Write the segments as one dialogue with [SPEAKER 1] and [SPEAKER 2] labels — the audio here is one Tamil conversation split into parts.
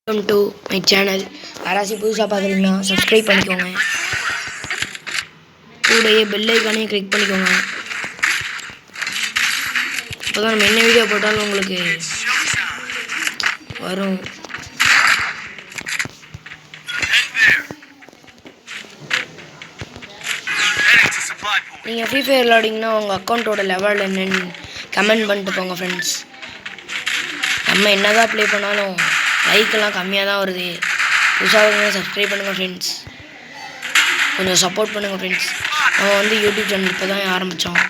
[SPEAKER 1] Welcome to my channel. யாராச்சும் புதுசாக பார்க்குறீங்கன்னா சப்ஸ்கிரைப் பண்ணிக்கோங்க. கூடயே பெல் ஐக்கானையும் கிளிக் பண்ணிக்கோங்க. அப்போ தான் நம்ம என்ன வீடியோ போட்டாலும் உங்களுக்கு வரும். நீங்கள் ஃப்ரீ ஃபயர் விளாடிங்கன்னா உங்கள் அக்கௌண்ட்டோட லெவல் என்னன்னு கமெண்ட் பண்ணிட்டு போங்க ஃப்ரெண்ட்ஸ். நம்ம என்ன தான் ப்ளே பண்ணாலும் லைக்கெல்லாம் கம்மியாக தான் வருது. புதுசாக சப்ஸ்கிரைப் பண்ணுங்கள் ஃப்ரெண்ட்ஸ். கொஞ்சம் சப்போர்ட் பண்ணுங்கள் ஃப்ரெண்ட்ஸ். நம்ம யூடியூப் சேனல் இப்போ தான் ஆரம்பித்தோம்.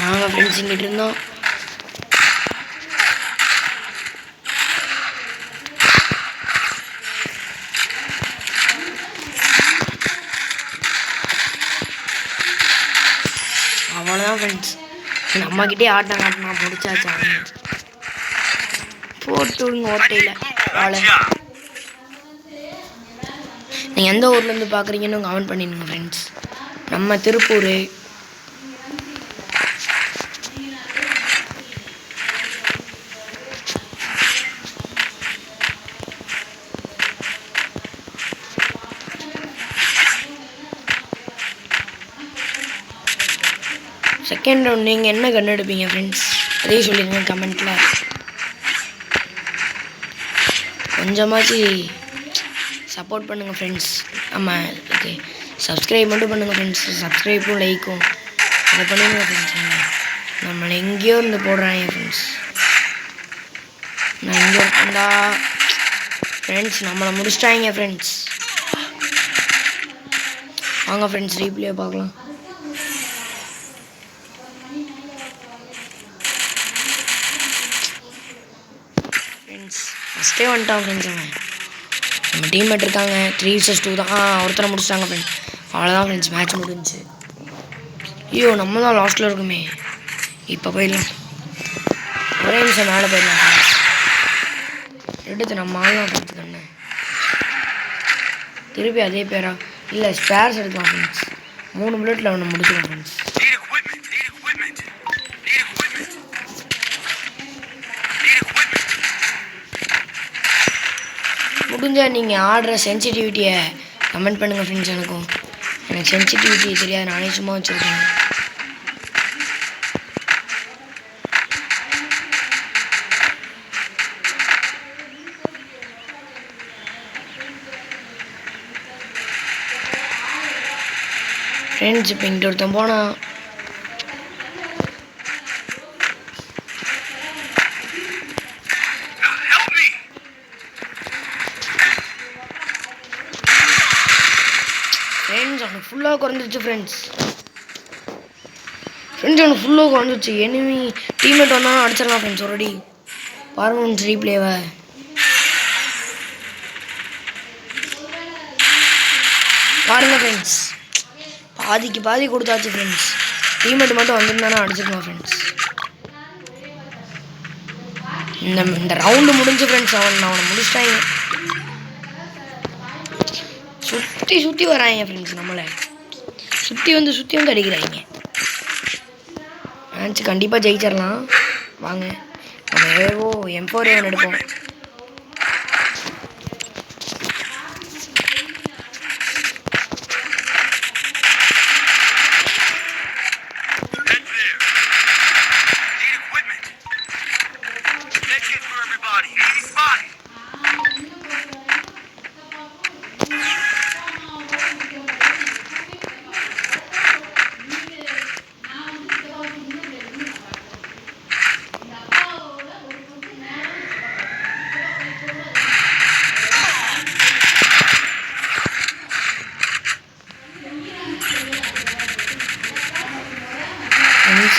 [SPEAKER 1] நாங்கள் ஃப்ரெண்ட்ஸ் இங்கிட்டு இருந்தோம். அவ்வளோதான் ஃப்ரெண்ட்ஸ். நம்மக்கிட்டே ஆட்டம் காட்டினா பிடிச்சாச்சா போட்டு ஓட்டையில் வாழை. நீங்கள் எந்த ஊர்லேருந்து பார்க்குறீங்கன்னு கமெண்ட் பண்ணிடுங்க ஃப்ரெண்ட்ஸ். நம்ம திருப்பூர். செகண்ட் ரவுண்ட் நீங்கள் என்ன கண்டெடுப்பீங்க ஃப்ரெண்ட்ஸ்? அதே சொல்லிடுங்க கமெண்ட்டில். கொஞ்சமாச்சு சப்போர்ட் பண்ணுங்கள் ஃப்ரெண்ட்ஸ். நம்ம ஓகே சப்ஸ்கிரைப் மட்டும் பண்ணுங்கள் ஃப்ரெண்ட்ஸ். சப்ஸ்கிரைப்பும் லைக்கும் அதை பண்ணுங்க ஃப்ரெண்ட்ஸ். நம்மளை எங்கேயோ இருந்து போடுறாங்க ஃப்ரெண்ட்ஸ். நான் எங்கேயோ இருந்தா ஃப்ரெண்ட்ஸ் நம்மளை முடிச்சிட்டாங்க ஃப்ரெண்ட்ஸ். வாங்க ஃப்ரெண்ட்ஸ் ரீப்ளே பார்க்கலாம். ஃபஸ்ட்டே வந்துட்டான் ஃப்ரெண்ட்ஸ். அவன் நம்ம டீம்மேட் இருக்காங்க 3-2 தான். ஒருத்தரை முடிச்சிட்டாங்க ஃப்ரெண்ட்ஸ். அவ்வளோதான் ஃப்ரெண்ட்ஸ், மேட்ச் முடிஞ்சிச்சு. ஐயோ நம்ம தான் லாஸ்ட்டில் இருக்குமே. இப்போ போயிடலாம், ஒரே நிமிஷம் மேலே போயிடலாம் ஃப்ரெண்ட்ஸ். எடுத்து நம்ம ஆளலாம் ஃப்ரெண்ட்ஸ். தானே திருப்பி அதே பேரா இல்லை ஸ்பேர்ஸ் எடுக்கலாம் ஃப்ரெண்ட்ஸ். 3 புல்லட்டில் ஒன்று முடிச்சிடும் ஃப்ரெண்ட்ஸ். முடிஞ்சால் நீங்கள் ஆடுற சென்சிட்டிவிட்டியை கமெண்ட் பண்ணுங்கள் ஃப்ரெண்ட்ஸ். எனக்கு சென்சிட்டிவிட்டி தெரியாது, நானே சும்மா வச்சுருக்கேன். ஃப்ரெண்ட்ஸ் இப்போ இங்கிட்ட ஒருத்தன் போனால் ஃப்ரெண்ட்ஸ் அவனுக்கு ஃபுல்லாக குறைஞ்சிருச்சு ஃப்ரெண்ட்ஸ். அவனுக்கு ஃபுல்லாக குறைஞ்சிருச்சு. எனிமி டீம்மேட் வந்தாலும் அடிச்சிடலாம் ஃப்ரெண்ட்ஸ். ஆல்ரெடி பாருங்க ஃப்ரெண்ட்ஸ் ரீப்ளேவை. பாருங்க ஃப்ரெண்ட்ஸ், பாதிக்கு பாதி கொடுத்தாச்சு ஃப்ரெண்ட்ஸ். டீம்மேட் மட்டும் வந்திருந்தானா அடிச்சிருக்கலாம் ஃப்ரெண்ட்ஸ். இந்த ரவுண்டு முடிஞ்சு ஃப்ரெண்ட்ஸ். அவனை முடிச்சிட்டாங்க. சுற்றி வராங்க ஃப்ரெண்ட்ஸ். நம்மளை சுற்றி வந்து அடிக்கிறாங்க. மேட்ச் கண்டிப்பாக ஜெயிச்சிடலாம். வாங்க நம்ம ஏவோ M4A1 எடுப்போம்.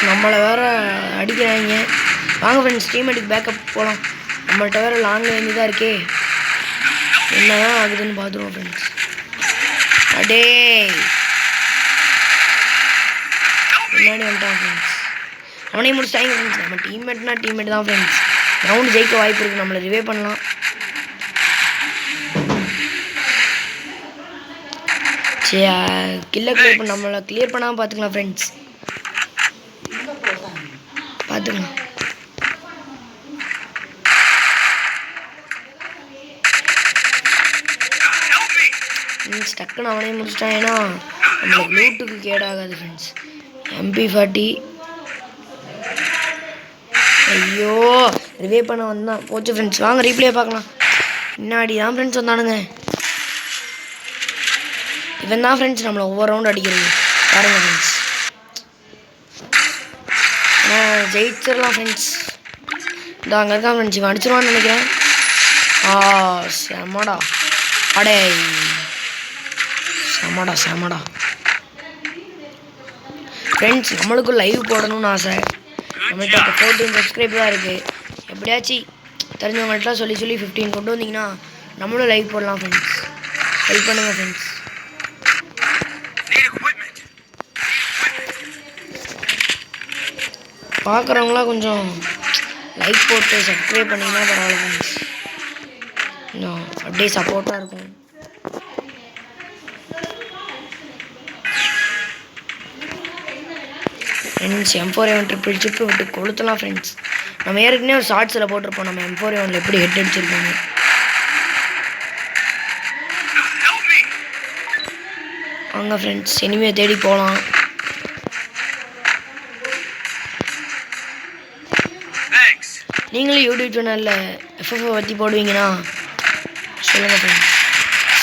[SPEAKER 1] நம்மளை வேறு அடிக்கிறாங்க. வாங்க ஃப்ரெண்ட்ஸ் டீம்மேட்டுக்கு பேக்கப் போகலாம். நம்மள்கிட்ட வேறு லாங் ரேஞ்சு தான் இருக்கே. என்ன தான் ஆகுதுன்னு பார்த்துருவோம் ஃப்ரெண்ட்ஸ். அடே பின்னாடி வந்துட்டான் ஃப்ரெண்ட்ஸ். அவனையும் முடிச்சிட்டாங்க ஃப்ரெண்ட்ஸ். நம்ம டீம்மேட் தான் ஃப்ரெண்ட்ஸ். ரவுண்டு ஜெயிக்க வாய்ப்பு இருக்குது. நம்மளை ரிவே பண்ணலாம். கில்லை கிளியர் பண்ண நம்மளை கிளியர் பண்ணாமல் பார்த்துக்கலாம் ஃப்ரெண்ட்ஸ். பார்த்துக்கலாம். டக்குன்னு அவனே முடிச்சிட்டான். ஏன்னா நம்மளுக்கு லூட்டுக்கு கேடாகாது ஃப்ரெண்ட்ஸ். MP40 ஐயோ ரிவே பண்ண வந்தான். போச்சு ஃப்ரெண்ட்ஸ். வாங்க ரீப்ளே பார்க்கலாம். முன்னாடி தான் ஃப்ரெண்ட்ஸ் வந்தானுங்க. இவன் தான் ஃப்ரெண்ட்ஸ் நம்மளை ஒவ்வொரு ரவுண்ட் அடிக்கிறது பாருங்க ஃப்ரெண்ட்ஸ். ஜெயிச்சிடலாம் ஃப்ரெண்ட்ஸ். இந்த அங்கே இருக்கான் ஃப்ரெண்ட்ஸ். இவன் அடிச்சிருவான்னு நினைக்கிறேன். செமடா. அடே செமடா ஃப்ரெண்ட்ஸ். நம்மளுக்கும் லைவ் போடணும்னு ஆசை. நம்மள்கிட்ட இப்போ 14 சப்ஸ்கிரைப் தான் இருக்குது. எப்படியாச்சும் தெரிஞ்சவங்கள்ட்டலாம் சொல்லி 15 கொண்டு வந்தீங்கன்னா நம்மளும் லைவ் போடலாம் ஃப்ரெண்ட்ஸ். ஹெல்ப் பண்ணுங்கள் ஃப்ரெண்ட்ஸ். பார்க்குறவங்களாம் கொஞ்சம் லைக் போட்டு சப்ஸ்கிரைப் பண்ணிங்கன்னா பரவாயில்ல ஃப்ரெண்ட்ஸ். இன்னும் அப்படியே சப்போர்ட்டாக இருக்கும். ஃப்ரெண்ட்ஸ் M4A1 ட்ரிபிள் சிப்பு விட்டு கொளுத்தலாம் ஃப்ரெண்ட்ஸ். நம்ம ஏற்கனவே ஒரு ஷார்ட்ஸில் போட்டிருப்போம் நம்ம M4A1 எப்படி ஹெட் அடிச்சிருப்பாங்க. வாங்க ஃப்ரெண்ட்ஸ் இனிமேல் தேடி போகலாம். நீங்களும் யூடியூப் சேனலில் FFO பற்றி போடுவீங்கன்னா சொல்லுங்கள் ஃப்ரெண்ட்ஸ்.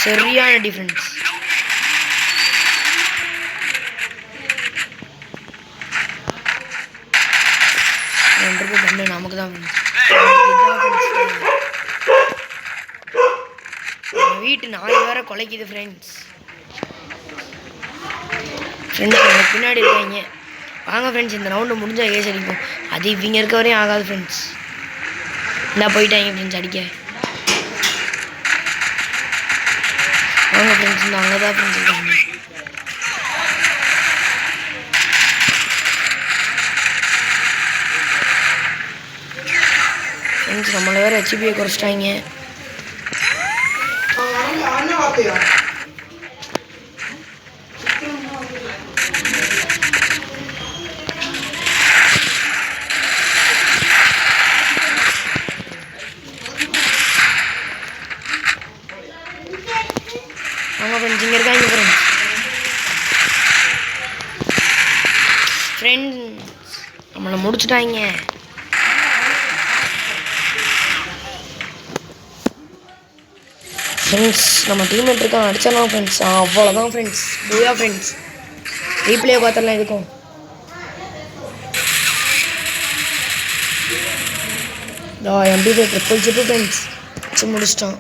[SPEAKER 1] சரியான டிஃப்ரெண்ட்ஸ். கண்ணு நமக்கு தான் வீட்டு 4 வேற கொலைக்குது ஃப்ரெண்ட்ஸ். எனக்கு பின்னாடி இருக்காங்க. வாங்க ஃப்ரெண்ட்ஸ் இந்த ரவுண்டு முடிஞ்சால் கேஸ் அடிப்போம். அது இவங்க இருக்க வரையும் ஆகாது ஃப்ரெண்ட்ஸ். இந்தா போயிட்டாங்க ஃப்ரெண்ட்ஸ் அடிக்க. வாங்க ஃப்ரெண்ட்ஸ் இந்த அங்கே தான் ஃப்ரெண்ட்ஸ் இருக்காங்க. ஃப்ரெண்ட்ஸ் நம்மளை வேறு HPயை குறைச்சிட்டாங்க. வாங்க ஃப்ரெண்ட்ஸ் இங்கே இருக்காங்க ஃப்ரெண்ட்ஸ் நம்மளை முடிச்சுட்டாங்க. ஃப்ரெண்ட்ஸ் நம்ம டீம்மேட் இருக்கான் அடிச்சிடலாம் ஃப்ரெண்ட்ஸ். அவ்வளோதான் ஃப்ரெண்ட்ஸ். பூயா ஃப்ரெண்ட்ஸ். ரீப்ளே பார்த்துடலாம் இருக்கும். MP5 ட்ரிபிள் சிப்பு ஃப்ரெண்ட்ஸ் வச்சு முடிச்சிட்டான்.